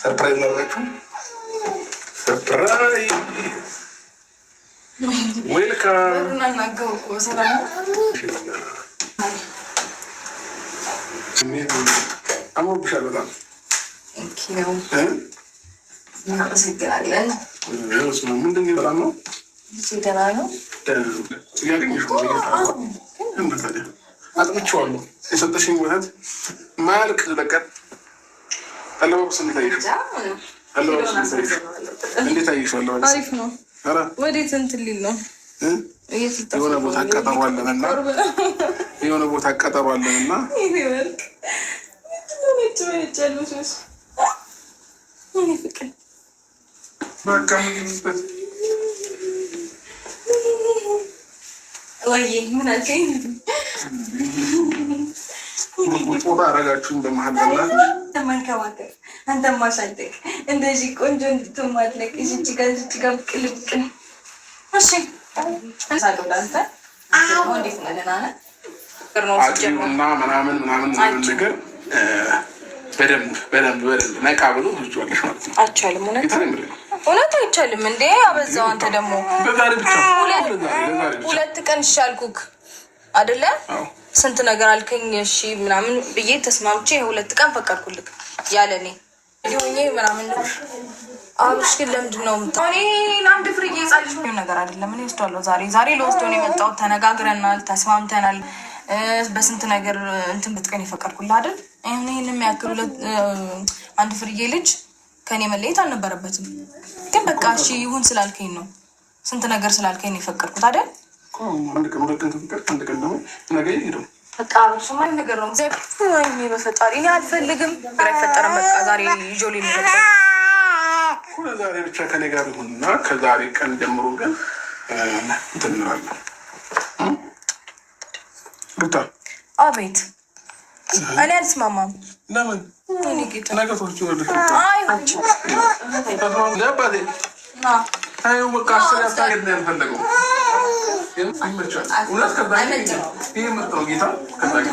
ሰርፕራይዝ ላድርጋችሁ። ሰርፕራይዝ ዌልካም። አሞብሻል በጣም እናመሰግናለን። ምንድን ነው በጣም ነው ደህና ነው ያገኘሽ አጥምቼዋለሁ። የሰጠሽኝ ወተት ማያልቅ ለቀት አለባበስ እንዴት አየሽዋለሁ? አሪፍ ነው። ወዴት እንትን ሊል ነው? የሆነ ቦታ አቀጠሯለንና ወይ ምን አልከኝ? ፎቶ አረጋችሁኝ በመሀል ተመንከባከብ አንተ ማሳደግ እንደዚህ ቆንጆ እንድትማለቅ እዚህ ጋር ቅልብቅ እሺ ታሳደውዳንተ እንዴት ነው ለናና እና ምናምን ነገር በደንብ ነቃ ብሎ ልጅዋለሽ ማለት ነው። አይቻልም። እውነት አይቻልም እንዴ? አበዛው። አንተ ደግሞ ሁለት ቀን ይሻልኩክ አይደለ? ስንት ነገር አልከኝ። እሺ ምናምን ብዬ ተስማምቼ ሁለት ቀን ፈቀድኩልክ ያለኔ ሊሆኜ ምናምን ነው። አብሽ ግን ለምንድን ነው እኔ አንድ ፍሬ እየጻልሽ ነው ነገር አይደለም። እኔ ወስዷለሁ። ዛሬ ለወስዶ ነው የመጣው። ተነጋግረናል፣ ተስማምተናል። በስንት ነገር እንትን ብትቀን የፈቀድኩልህ አይደል? ይሄን የሚያክል አንድ ፍሬ ልጅ ከኔ መለየት አልነበረበትም። ግን በቃ እሺ ይሁን ስላልከኝ ነው፣ ስንት ነገር ስላልከኝ ነው የፈቀድኩት አይደል? አንድ ቀን ሁለት ቀን ተፈቀድኩ፣ አንድ ቀን ደግሞ ነገ ይሄዳል። በቃ እሱማ ነገር ነው። እኔ በፈጣሪ እኔ አልፈልግም። ግራ ይፈጠረም። በቃ ዛሬ ይጆሊ ነው ሁሉ ዛሬ ብቻ ከኔ ጋር ይሁንና ከዛሬ ቀን ጀምሮ ግን እንትን እንላለን። ሩታ አቤት። እኔ አልስማማም። ለምን? እኔ ጌታ ነገቶች ወርድ አይሆንች ለባቴ አይ በቃ ስለታገድ ነው ያልፈለገው ይመቻል። እውነት ከዛኝ ይሄ መጣው ጌታ ከዛኝ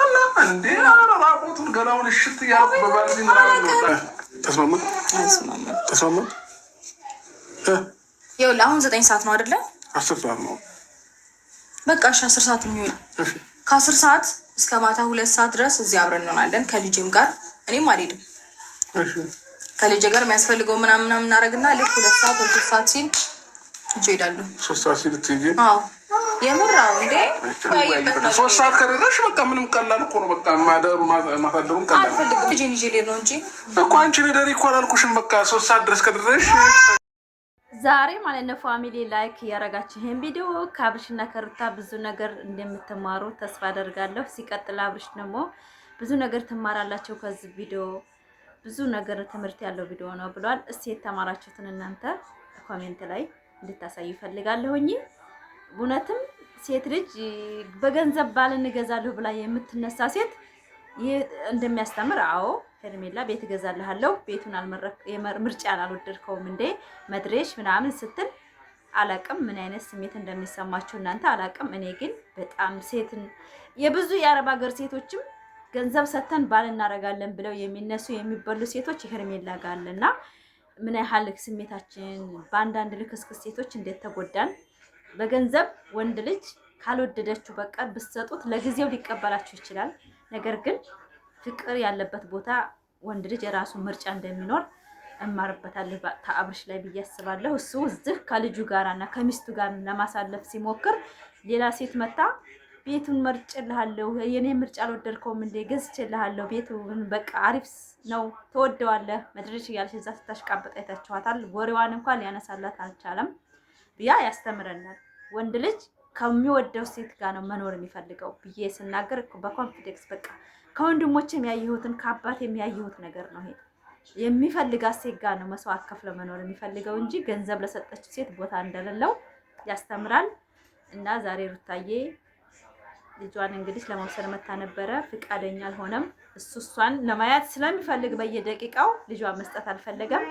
እና እንዴ አራራቁት ገላውን እሽት ያው በባልዲ ነው። ተስማማ ይኸው አሁን 9 ሰዓት ነው አይደለ? 10 ሰዓት ነው። በቃ 10 ሰዓት የሚሆን ከ10 ሰዓት እስከ ማታ 2 ሰዓት ድረስ እዚህ አብረን እንሆናለን ከልጄም ጋር። እኔም አልሄድም። ከልጄ ጋር የሚያስፈልገው ምናምን እናደርግና ልክ 2 ሰዓት ወይ 3 ሰዓት ሲል እሄዳለሁ። 3 ሰዓት ሲል ትይጂ? አዎ የምራው እንዴ 3 ሰዓት ከደረሽ በቃ ምንም ቀላል እኮ ነው። በቃ ማታደሩን ቀላል አልፈልግም። ልጄን ይዤ ልሄድ ነው እንጂ እኮ አንቺ ነደሪ እኮ አላልኩሽም። በቃ 3 ሰዓት ድረስ ከደረሽ ዛሬ ማለት ነው ፋሚሊ ላይክ ያረጋችሁ ይሄን ቪዲዮ ከአብርሽና ከሩታ ብዙ ነገር እንደምትማሩ ተስፋ አደርጋለሁ። ሲቀጥል አብርሽ ደግሞ ብዙ ነገር ትማራላችሁ ከዚህ ቪዲዮ፣ ብዙ ነገር ትምህርት ያለው ቪዲዮ ነው ብሏል። እስቲ የተማራችሁትን እናንተ ኮሜንት ላይ እንድታሳዩ ፈልጋለሁኝ። እውነትም ሴት ልጅ በገንዘብ ባል እንገዛለሁ ብላ የምትነሳ ሴት እንደሚያስተምር አዎ ሄርሜላ ቤት እገዛልሃለሁ ቤቱን ምርጫን አልወደድከውም እንዴ መድረሽ ምናምን ስትል አላቅም ምን አይነት ስሜት እንደሚሰማችሁ እናንተ አላቅም። እኔ ግን በጣም ሴትን የብዙ የአረብ ሀገር ሴቶችም ገንዘብ ሰተን ባል እናረጋለን ብለው የሚነሱ የሚበሉ ሴቶች ሄርሜላ ጋር አለና ምን ያህል ስሜታችን በአንዳንድ ልክስክስ ሴቶች እንዴት ተጎዳን። በገንዘብ ወንድ ልጅ ካልወደደችሁ በቃ ብትሰጡት ለጊዜው ሊቀበላችሁ ይችላል። ነገር ግን ፍቅር ያለበት ቦታ ወንድ ልጅ የራሱ ምርጫ እንደሚኖር እማርበታለሁ አብርሽ ላይ ብዬ አስባለሁ። እሱ እዚህ ከልጁ ጋራና ከሚስቱ ጋር ለማሳለፍ ሲሞክር ሌላ ሴት መታ ቤቱን መርጭልሃለሁ የኔ ምርጫ አልወደድከውም እንዴ ገዝቼልሃለሁ ቤቱን በቃ አሪፍ ነው ተወደዋለህ መድረሽ እያለች እዛ ስታሽቃበጥ አይታችኋታል። ወሬዋን እንኳን ሊያነሳላት አልቻለም። ያ ያስተምረናል። ወንድ ልጅ ከሚወደው ሴት ጋር ነው መኖር የሚፈልገው ብዬ ስናገር በኮንፊደንስ በቃ ከወንድሞች የሚያየሁትን ከአባት የሚያየሁት ነገር ነው። ይሄ የሚፈልጋት ሴት ጋር ነው መስዋዕት ከፍለ መኖር የሚፈልገው እንጂ ገንዘብ ለሰጠችው ሴት ቦታ እንደሌለው ያስተምራል። እና ዛሬ ሩታዬ ልጇን እንግዲህ ለመውሰድ መታ ነበረ፣ ፍቃደኛ አልሆነም። እሷን ለማየት ስለሚፈልግ በየደቂቃው ልጇን መስጠት አልፈለገም።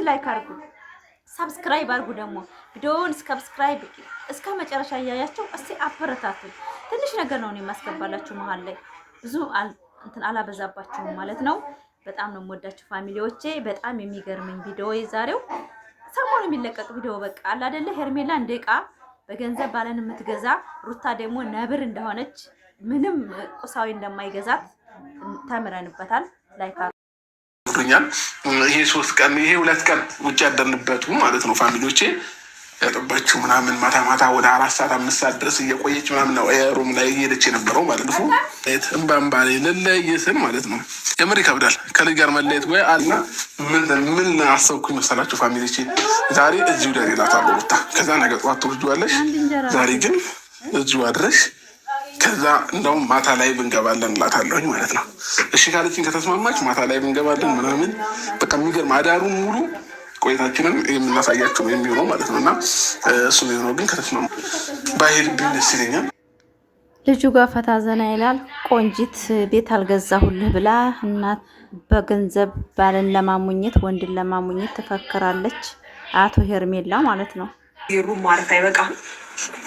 ላይክ አድርጉ፣ ሰብስክራይብ አድርጉ። ደግሞ ቪዲዮውን ሰብስክራይብ እስከ መጨረሻ እያያችሁ እስቲ አበረታቱ። ትንሽ ነገር ነው የማስገባላችሁ መሀል ላይ ብዙ እንትን አላበዛባችሁም ማለት ነው። በጣም ነው የምወዳችሁ ፋሚሊዎቼ። በጣም የሚገርመኝ ቪዲዮ የዛሬው ሰሞኑን የሚለቀቅ ቪዲዮ በቃ አለ አይደለ ሄርሜላ እንደ ዕቃ በገንዘብ ባለን የምትገዛ ሩታ ደግሞ ነብር እንደሆነች ምንም ቁሳዊ እንደማይገዛት ተምረንበታል። ላይክ ይሄ 3 ቀን ይሄ 2 ቀን ውጭ ያደርንበቱ ማለት ነው ፋሚሊዎቼ ያጠባችሁ ምናምን ማታ ወደ 4 ሰዓት 5 ሰዓት ድረስ እየቆየች ምናምን ነው ሩም ላይ እየሄደች የነበረው ማለት ነው። እንባንባ ላይ ልለይስን ማለት ነው። የምር ይከብዳል ከልጅ ጋር መለየት ወይ አልና ምን አሰብኩኝ መሰላችሁ ፋሚሊዎቼ ዛሬ እዚሁ ላይ ላታለው ወጣ ከዛ ነገ ጠዋት ትወስጂዋለሽ። ዛሬ ግን እዚሁ አድረሽ ከዛ እንደውም ማታ ላይ ብንገባለን እላታለሁኝ ማለት ነው። እሺ ካለችኝ ከተስማማች ማታ ላይ ብንገባለን ምናምን በቃ የሚገርም አዳሩን ሙሉ ቆይታችንን የምናሳያቸው የሚሆነው ማለት ነው። እና እሱ የሚሆነው ግን ከተስማማ ባይሄድብኝ ደስ ይለኛል። ልጁ ጋር ፈታ ዘና ይላል። ቆንጂት ቤት አልገዛሁልህ ብላ እናት በገንዘብ ባልን ለማሙኘት ወንድን ለማሙኘት ትፈክራለች። አቶ ሄርሜላ ማለት ነው። ይሩም ማለት አይበቃ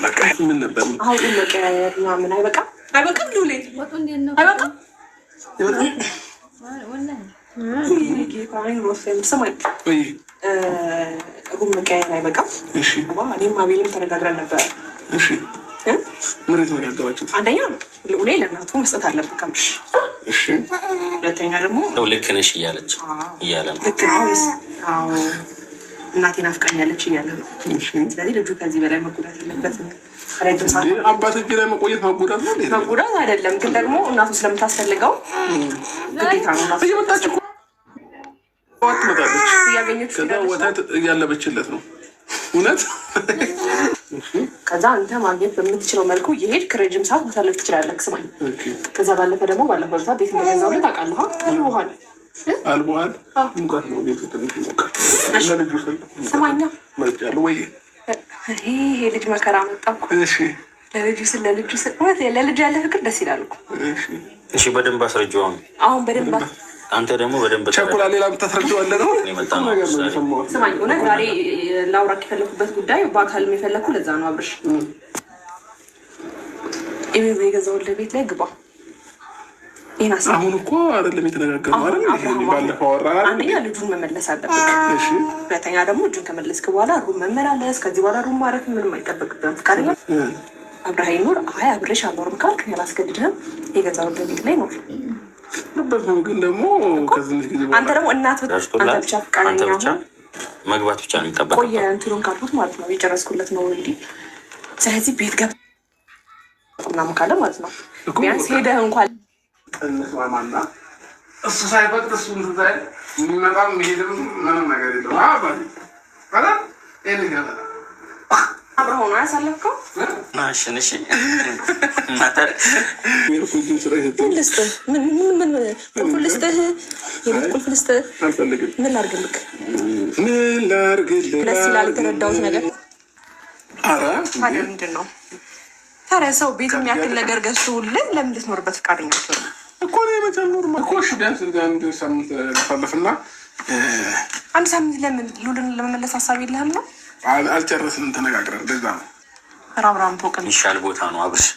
በቃ ምን ነበር አሁን ለቀያየር ምናምን አይበቃ ሉሌ ወጡ እንዴት ነው አይበቃ ወላሂ ጌታዬ ወሰን ሰማይ ሩም መቀያየር አይበቃ። እሺ እኔም አቤልም ተነጋግረን ነበር። እሺ ምሬት ነው ያገባችሁት? አንደኛ ሉሌ ለእናቱ መስጠት አለበት ከምሽ። እሺ ሁለተኛ ደግሞ ልክ ነሽ እያለች እያለ ነው። ልክ ነው አዎ እናቴን አፍቃኛለች እያለ ነው። ስለዚህ ልጁ ከዚህ በላይ መጎዳት የለበትም። አባት እጅ ላይ መቆየት መጎዳት ነው መጎዳት አይደለም፣ ግን ደግሞ እናቱ ስለምታስፈልገው ግዴታ ነው። እየመጣች እኮ ትመጣለች እያገኘች ወተት እያለበችለት ነው እውነት። ከዛ አንተ ማግኘት በምትችለው መልኩ እየሄድክ ረጅም ሰዓት ማሳለፍ ትችላለህ። ስማኝ፣ ከዛ ባለፈ ደግሞ ባለፈው ሰዓት ቤት እንደገዛሁለት ታውቃለህ። አልቦሃል ሙቀት ነው ቤት ትንሽ ይሞቃል። ለልጁ ስማኛ መርጫለሁ ወይ ይሄ ልጅ መከራ መጣኩ። ለልጁ ያለ ፍቅር ደስ ይላል እኮ። እሺ በደንብ አስረጃው። አሁን በደንብ አንተ ደግሞ በደንብ ቸኩላ ሌላ ብታስረዳዋለህ ነው ነገር ነው የሰማሁት። ስማኝ እውነት ዛሬ ላውራክ የፈለኩበት ጉዳይ በአካል የፈለኩ ለዛ ነው። አብርሽ ኢሜል የገዛሁልህ ቤት ላይ ግባ። አሁን እኮ አይደለም የተነጋገርነው አይደል? ባለፈው አወራን። አንደኛ ልጁን መመለስ አለበት። እሺ ሁለተኛ ደግሞ ልጁን ከመለስክ በኋላ ሩም መመላለስ፣ ከዚህ በኋላ ሩም ማረፍ ምንም አይጠበቅብህም። ፍቃደኛ አብርሃም ይኖር አይ አብርሽ አልኖርም ካልክ ያላስገድድህም። የገዛሁልህ ቤት ላይ ኖር ነበር ነው። ግን ደግሞ ከዚህ ጊዜ አንተ ደግሞ እናት አንተ ብቻ ፍቃደኛ መግባት ብቻ ነው የሚጠበቀው። ቆየ እንትኑን ካልኩት ማለት ነው የጨረስኩለት ነው እንዴ። ስለዚህ ቤት ገብ ምናምን ካለ ማለት ነው ቢያንስ ሄደህ እንኳን እንስማማና እሱ ሳይፈቅድ እሱ እንትዛይ የሚመጣም የሚሄድም ምንም ነገር የለም። አብረኸው ነው ያሳለፍከው? ናሽንሽ ቁልፍ ልስጥህ። ምን ላድርግልህ? ደስ ይላል የተረዳሁት ነገር። ታዲያ ምንድን ነው ታዲያ ሰው ቤት የሚያክል ነገር ገዝቶልህ ለምን ልትኖርበት ፈቃደኛ ትሆን እኮ ነው? የመቻል ኖርማ እኮ እሺ፣ ቢያንስ አንድ ሳምንት ላሳለፍና አንድ ሳምንት ለምን ሉልን ለመመለስ ሀሳብ የለህም ነው? አልጨረስንም ተነጋግረን እንደዛ ነው። ራብራም ፎቅን ይሻል ቦታ ነው አብርሽ።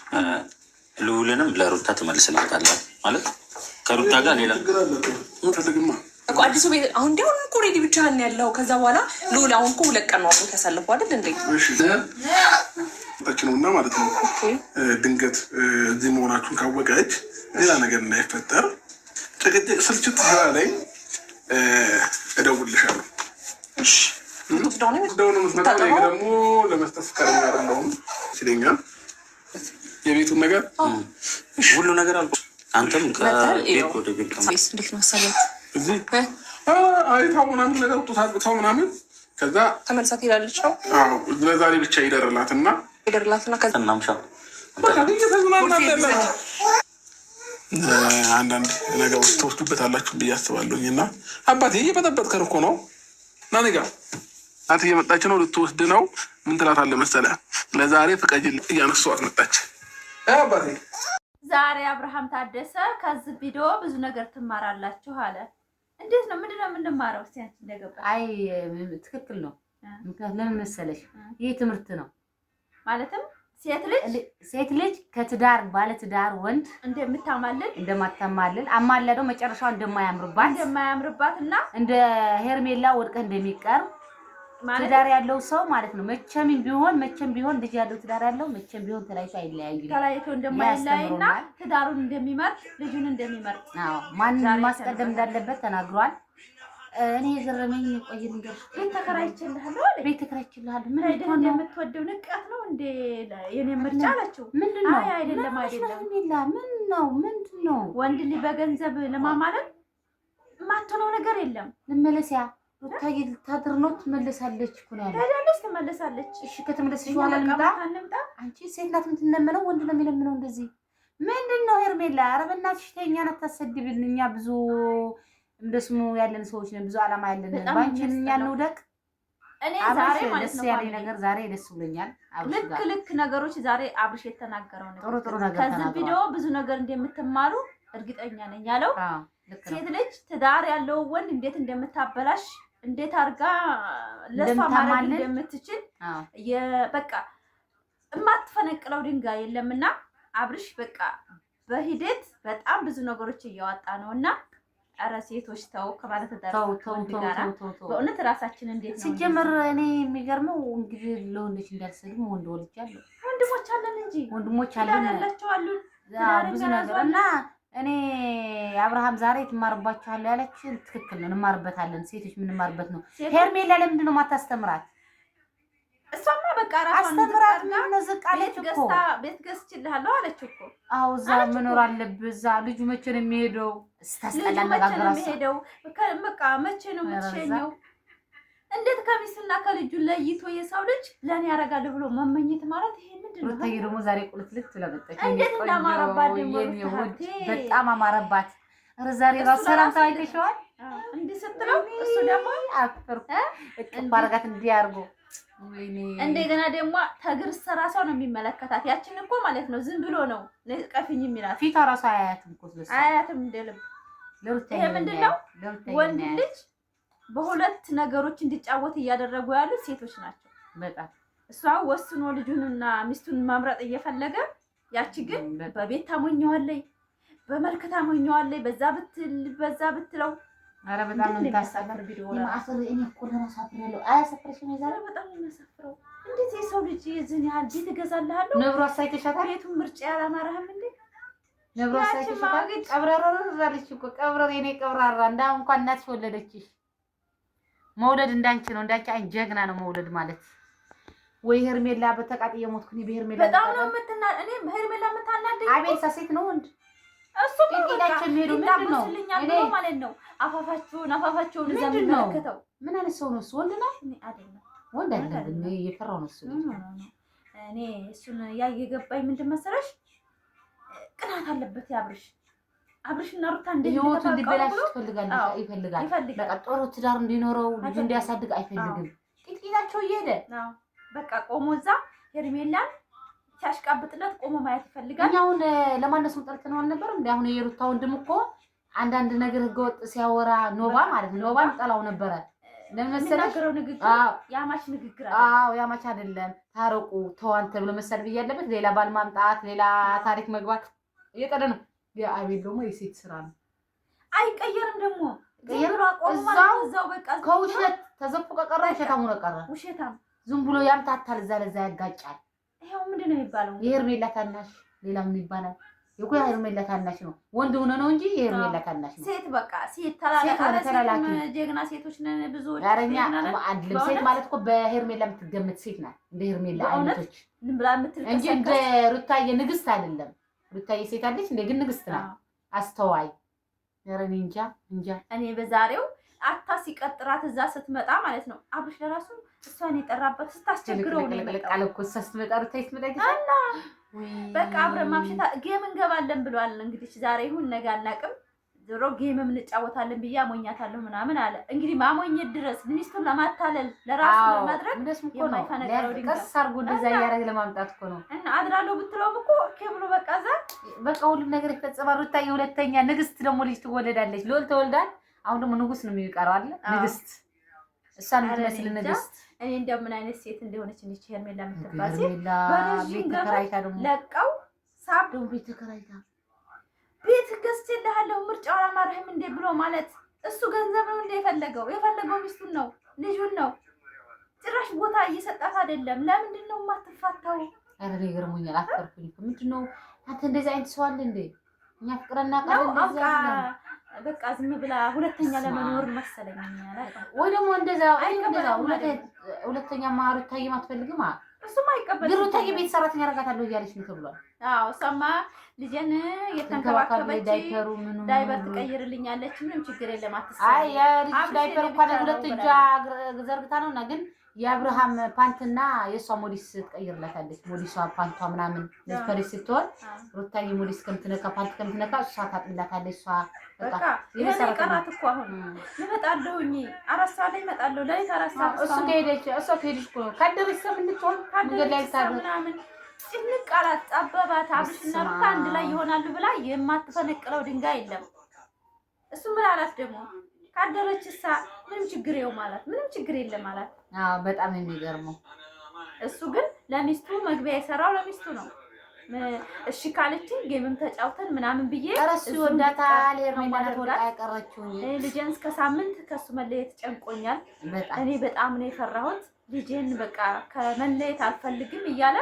ሉልንም ለሩታ ትመልስላታለህ ማለት ከሩታ ጋር ሌላ ምፈልግማ እኮ አዲሱ ቤት አሁን እንዲሁን እኮ ሬዲ ብቻህን ያለው። ከዛ በኋላ ሉል አሁን እኮ 2 ቀን ነው አብሮ ያሳለፈው አይደል እንዴ? ታች ነው እና ማለት ነው ድንገት እዚህ መሆናችሁን ካወቀች ሌላ ነገር እንዳይፈጠር ጭቅጭቅ ስልችት ስራ ላይ እደውልልሻለሁ። እሺ ደውነ መስመጣ ደግሞ ለመስጠት ፈቃደኛ አይደለሁም ይለኛል። የቤቱን ነገር ሁሉ ነገር አልኩ። አንተም ከቤት ወደ ቤት እንዴት ነው ሀሳቦች እዚህ አይታው ምናምን ነገር ጡታው ምናምን ከዛ ተመልሳ ትሄዳለች ነው። አዎ ለዛሬ ብቻ ይደርላትና ከዛ እናምሻ አንዳንድ ነገሮች ተወስዱበታላችሁ ብዬ አስባለሁኝ። እና አባቴ እየበጠበጥከን እኮ ነው። ና ጋ እናት እየመጣች ነው፣ ልትወስድ ነው። ምን ትላታለህ መሰለህ? ለዛሬ ፍቀጅልኝ እያነሷት መጣች። አባቴ ዛሬ አብርሃም ታደሰ ከዚህ ቪዲዮ ብዙ ነገር ትማራላችሁ አለ። እንዴት ነው? ምንድነው የምንማረው? እስቲ አንቺ እንደገባ። አይ ትክክል ነው። ምክንያቱም ለምን መሰለሽ ይሄ ትምህርት ነው። ማለትም ሴት ልጅ ከትዳር ባለ ትዳር ወንድ እንደማታማልል አማላደው መጨረሻው እንደማያምርባት እና እንደ ሄርሜላ ወድቀህ እንደሚቀር ትዳር ያለው ሰው ማለት ነው። መቼም ቢሆን ልጅ ያለው ትዳር ያለው መቼም ቢሆን ተለያይቶ እንደማይለያይና ትዳሩን እንደሚመርጥ ልጁን እንደሚመርጥ ማንን ማስቀደም እንዳለበት ተናግሯል። እኔ የገረመኝ ቆይ ልንገርሽ፣ ቤት ተከራይችልሃለሁ ምን እንደምትወደው ንቀት ነው እንዴ የኔ ምርጫ አለችው። ምንድነው? አይ አይደለም ምንድነው? ወንድ ልጅ በገንዘብ ለማማለል ማትሆነው ነገር የለም። ልመለስያ ታድር ነው ትመለሳለች እኮ ነው ያለው። ትመለሳለች። እሺ ከተመለሰች በኋላ ልምጣ። አንቺ ሴት ናት የምትለምነው፣ ወንድ ነው የሚለምነው እንደዚህ። ምንድነው ሄርሜላ? ኧረ በእናትሽ ተይኝ፣ አታሰድብን። እኛ ብዙ እንደስሙ ያለን ሰዎች ነን፣ ብዙ አላማ ያለን ነን። ባንቺ እኛ እንውደቅ። እኔ ዛሬ ማለት ነው ያለኝ ነገር ዛሬ ደስ ብሎኛል። ልክ ነገሮች ዛሬ አብርሽ የተናገረው ነገር ጥሩ ነገር ከዚህ ቪዲዮ ብዙ ነገር እንደምትማሩ እርግጠኛ ነኝ ያለው። ሴት ልጅ ትዳር ያለው ወንድ እንዴት እንደምታበላሽ እንዴት አርጋ ለሷ ማድረግ እንደምትችል በቃ የማትፈነቅለው ድንጋይ የለምና አብርሽ በቃ በሂደት በጣም ብዙ ነገሮች እያወጣ ነውና ኧረ ሴቶች ተው ከባለ ትዳር ጋር በእውነት ራሳችን እንዴት ነው ሲጀመር። እኔ የሚገርመው እንግዲህ ለወንዶች እንዳልሰድም ወንዶች ወንድሞች አለን እንጂ ወንድሞች አለን ብዙ ነገር እና እኔ አብርሃም ዛሬ ትማርባችኋለሁ ያለችን ትክክል ነው። እንማርበታለን። ሴቶች የምንማርበት ነው። ሄርሜላ ለምንድን ነው ማታስተምራት? እሷማ በቃ ራሷን አስተምራት። ምን ነው ዝቅ አለች እኮ ቤት ገዝቼልሃለሁ አለች እኮ። አዎ እዛ መኖር አለብህ። እዛ ልጁ መቼ ነው የሚሄደው? ስታስጠላ ነጋግራስ በቃ መቼ ነው የምትሸኘው? እንዴት ከሚስትና ከልጁ ለይቶ የሰው ልጅ ለኔ ያረጋል ብሎ መመኘት ማለት ይሄ ምንድነው? ሩታዬ ደግሞ ዛሬ ቁልፍልፍ ለመጣች እንዴት እንዳማረባት ደግሞ በጣም አማረባት። ኧረ ዛሬ ራስ ሰላምታ አይተሽዋል እንዴ ስትለው እሱ ደግሞ አፈርኩ እቅባረጋት እንዲያርጎ እንደገና ደግሞ ተግር ሰራ ሰው ነው የሚመለከታት። ያችን እኮ ማለት ነው ዝም ብሎ ነው ቀፍኝ የሚላት ፊቷ ራሱ አያያትም እኮ አያያትም እንደልብ። ይሄ ምንድነው? ወንድ ልጅ በሁለት ነገሮች እንዲጫወት እያደረጉ ያሉት ሴቶች ናቸው። በጣም እሷ ወስኖ ልጁንና ሚስቱን መምረጥ እየፈለገ ያቺ ግን በቤት ታሞኘዋለች፣ በመልክ ታሞኘዋለች፣ በዛ ብትለው ኧረ በጣም ነው የምታሳፍር ቪዲዮ ነው። አሰር እኔ እኮ ለራሱ አፍሬያለሁ። አያሳፍርሽም? የዛሬ በጣም ነው የሚያሳፍረው። እንዴት የሰው ልጅ የዚህን ያህል ቤት እገዛልሃለሁ ነብሮ ሳይተሻታል ቤቱን ምርጫ ያላማረህም እንዴ? ነብሮ ሳይተሻታል ቀብረራ ዛለች እኮ ቀብረራ የኔ ቀብራራ እንዳ እንኳን እናትሽ ወለደችሽ። መውለድ እንዳንቺ ነው። እንዳንቺ አይ ጀግና ነው መውለድ ማለት። ወይ ሄርሜላ በተቃጥየ ሞትኩኝ። በሄርሜላ በጣም ነው እኔ ሄርሜላ የምታናደኝ አቤት ሴት ነው እንዴ? እሱ ሄዳቸው ሄዱ ምንድነው እኔ ማለት ነው አፋፋቸውን እዛ የሚመለከተው ምን አይነት ሰው ነው እሱ? ወንድ ነው አይደለም? ወንድ አይደለም። እኔ እየፈራሁ ነው እሱ። እኔ እሱን ያየገባኝ ምንድን መሰለሽ ቅናት አለበት አብርሽና ሩታ ህይወቱ እንዲበላሽ ይፈልጋል። በቃ ጥሩ ትዳር እንዲኖረው ልጅ እንዲያሳድግ አይፈልግም። ቂጥቂጣቸው እየሄደ በቃ ቆሞ እዛ ሄርሜላን ሲያሽቃብጥለት ቆሞ ማየት ይፈልጋል። እኛ አሁን ለማነሱ ጠርተነው አልነበር እንዴ? አሁን የሩታ ወንድም እኮ አንዳንድ ነገር ህገወጥ ሲያወራ ኖባ ማለት ነው ኖባን ጠላው ነበረ። ለምን መሰለሽ ያማች ንግግር አይደለም። አዎ ያማች አይደለም። ታረቁ ተዋን ተብሎ መሰለብ ያለበት ሌላ ባል ማምጣት ሌላ ታሪክ መግባት እየቀደ ነው። የአቤል ደግሞ የሴት ስራ ነው። አይቀየርም ደግሞ እዛው በቃ ከውሸት ተዘፍቆ ቀረ። ውሸታም ሆነ ቀረ። ውሸታም ዝም ብሎ ያምታታል። እዛ ለዛ ያጋጫል። ይሄው ምንድነው የሚባለው? የሄርሜላ ታናሽ ሌላ ምን ይባላል? የቆያ ሄርሜላ ታናሽ ነው። ወንድ ሆነ ነው እንጂ የሄርሜላ ታናሽ ነው። ሴት በቃ ሴት ተላላኪ ጀግና ሴቶች ነን ብዙዎች። ያረኛ አንድም ሴት ማለት እኮ በሄርሜላ የምትገመት ሴት ናት። እንደ ሄርሜላ አይነቶች እንጂ እንደ ሩታዬ ንግስት አይደለም። ሩታዬ ሴት አለች እንደ ግን ንግስት ናት። አስተዋይ ያረኝ እንጃ እኔ በዛሬው አታ ሲቀጥራት እዛ ስትመጣ ማለት ነው አብርሽ ለራሱ እሷን የጠራበት ስታስቸግረው ነው ለቃለ እኮ ስትመጣ ሩታዬ ስትመጣ እና በቃ አብረን ማምሸታ ጌም እንገባለን ብሏል። እንግዲህ ዛሬ ይሁን ነገ አናውቅም። ዞሮ ጌምም እንጫወታለን ብዬ አሞኛታለሁ ምናምን አለ። እንግዲህ ማሞኘት ድረስ ሚስቱን ለማታለል ለራሱ ለማድረግ የማይፈነቀለው ድንጋይ ቀስ አድርጎ እንደዛ እያደረገ ለማምጣት እኮ ነው። እና አድራለሁ ብትለውም እኮ ብሎ በቃ በቃ ሁሉም ነገር ይፈጸማል። ሩታዬ ሁለተኛ ንግስት ደግሞ ልጅ ትወለዳለች። ልዑል ተወልዳል። አሁን ደግሞ ንጉስ ነው የሚቀረው አይደል? ንግስት እሷን የምትመስል ንግስት። እኔ እንደው ምን አይነት ሴት እንደሆነች እንጂ ሄርሜላ የምትባል ሴት ሄርሜላ ቤት ተከራይታ ደግሞ ለቀው ሳብ ደግሞ ቤት ተከራይታ ቤት ገዝቼልሃለሁ ምርጫው አላማረህም እንዴ ብሎ ማለት እሱ ገንዘብ ነው እንዴ የፈለገው ሚስቱን ነው ልጁን ነው። ጭራሽ ቦታ እየሰጣት አይደለም። ለምንድን ነው የማትፋታው? አረ ይገርሙኛል። አፈርኩኝ። ምንድነው አንተ እንደዚህ አይነት ሰው አለ እንዴ? እኛ ፍቅርና ቃል እንደዚህ አይደለም። በቃ ዝም ብላ ሁለተኛ ለመኖር መሰለኝ ወይ ደግሞ እንደዛ ሁለተኛ ማሩት ታይም አትፈልግም። እሱማ አይቀበልም። ግሩታዬ ቤት ሰራተኛ አረጋታለሁ እያለች ነው ተብሏል። አዎ እሷማ ልጄን የተንከባከበች ዳይፐር ትቀይርልኛለች። ምንም ችግር የለም አትሰራ። አይ ያ ዳይፐር እንኳን ሁለት እጇ ዘርግታ ነውና ግን የአብርሃም ፓንትና የሷ ሞዲስ ትቀይርላታለች። ሞዲሷ ፓንቷ ምናምን ለስፐሪስ ስትሆን ሩታዬ ሞዲስ ከምትነካ ፓንት ከምትነካ እሷ ታጥላታለች። እሷ በቃ የሰራተኛት እኮ አሁን ይመጣልውኝ አራሳ ላይ ይመጣልው ላይ አራሳ እሱ ከሄደች እኮ ካደረች ሰምንትሆን መንገድ ላይ ምናምን ጭንቅ አላት። ጠበባት። አብሽና ሩታ አንድ ላይ ይሆናሉ ብላ የማትፈነቅለው ድንጋይ የለም። እሱ ምን አላት ደግሞ ካደረችሳ ምንም ችግር የለው ማለት ምንም ችግር የለም ማለት። አዎ በጣም የሚገርመው እሱ ግን ለሚስቱ መግቢያ የሰራው ለሚስቱ ነው። እሺ ካለችኝ ጌምም ተጫውተን ምናምን ብዬ እሱ ወዳታል። ሄርሜላ ወጣ ያቀረችው ልጄን እስከ ሳምንት ከሱ መለየት ጨንቆኛል። እኔ በጣም ነው የፈራሁት። ልጄን በቃ ከመለየት አልፈልግም እያለ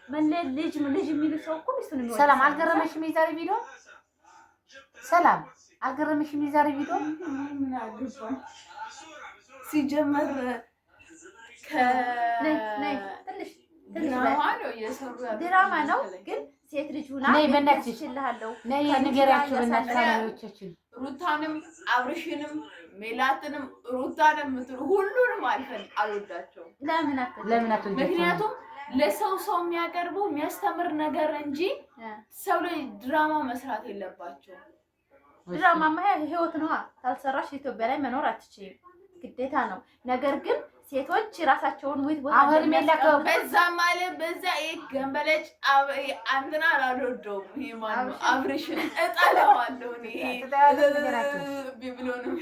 መለየት ልጅ የሚሉ ሰው እኮ ሚስቱን ነው። ሰላም አልገረመሽም? የዛሬ ቪዲዮ ሰላም አልገረመሽም? የዛሬ ቪዲዮ ሲጀመር ድራማ ነው ግን ሴት ልጅ ሁና ነይ በእናትሽ ነይ ንገሪያቸው በእናትሽ። ሩታንም አብርሽንም ሜላትንም ሩታንም ምትሉ ሁሉንም አልወዳቸውም። ለምን አትወዳቸውም? ምክንያቱም ለሰው የሚያቀርበው የሚያስተምር ነገር እንጂ ሰው ላይ ድራማ መስራት የለባቸው። ድራማማ ህይወት ነው። ካልሰራሽ ኢትዮጵያ ላይ መኖር አትችይም፣ ግዴታ ነው። ነገር ግን ሴቶች ራሳቸውን አሁን ሜላከው በዛ ማለት በዛ ገንበለጭ አንተና አልወደውም። ይሄ ማለት አብርሽን እጠላዋለሁ እኔ ቢብሎንም